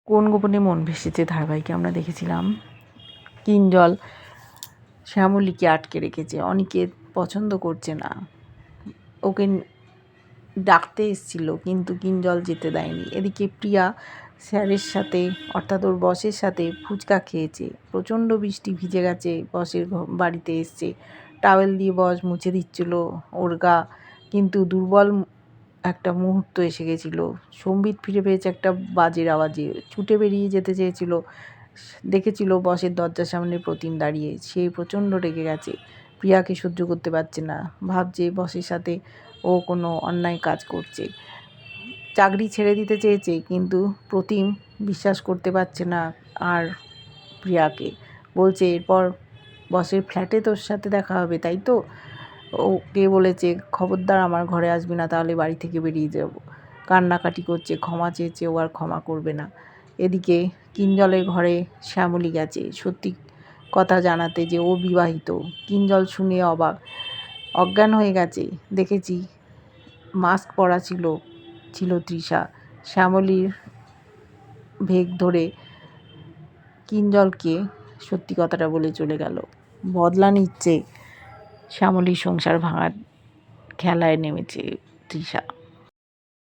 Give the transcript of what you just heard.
কোন গোপনে মন ভেসেছে ধারাবাহিকে আমরা দেখেছিলাম কিঞ্জল শ্যামলীকে আটকে রেখেছে, অনিকেত পছন্দ করছে না, ওকে ডাকতে এসেছিল কিন্তু কিঞ্জল যেতে দেয়নি। এদিকে প্রিয়া স্যারের সাথে অর্থাৎ ওর বসের সাথে ফুচকা খেয়েছে, প্রচণ্ড বৃষ্টি, ভিজে গেছে, বসের বাড়িতে এসছে, টাওয়েল দিয়ে বস মুছে দিচ্ছিল ওর গা, কিন্তু দুর্বল একটা মুহূর্ত এসে গেছিলো। সম্বিত ফিরে পেয়েছে একটা বাজের আওয়াজে, ছুটে বেরিয়ে যেতে চেয়েছিল, দেখেছিল বসের দরজার সামনে প্রতিম দাঁড়িয়ে, সে প্রচণ্ড রেগে গেছে, প্রিয়াকে সহ্য করতে পারছে না, ভাবছে বসের সাথে ও কোনো অন্যায় কাজ করছে, চাকরি ছেড়ে দিতে চেয়েছে, কিন্তু প্রতিম বিশ্বাস করতে পারছে না আর প্রিয়াকে, বলছে এরপর বসের ফ্ল্যাটে তোর সাথে দেখা হবে, তাই তো? ওকে বলেছে খবরদার আমার ঘরে আসবি না, তাহলে বাড়ি থেকে বেরিয়ে যাব। কান্নাকাটি করছে, ক্ষমা চেয়েছে, ও আর ক্ষমা করবে না। এদিকে কিঞ্জলের ঘরে শ্যামলী গেছে সত্যি কথা জানাতে যে ও বিবাহিত। কিঞ্জল শুনে অজ্ঞান হয়ে গেছে। দেখেছি মাস্ক পরা ছিল তৃষা। শ্যামলীর ভেগ ধরে কিঞ্জলকে সত্যি কথাটা বলে চলে গেল। বদলা নিচ্ছে, শ্যামলীর সংসার ভাঙার খেলায় নেমেছে তৃষা।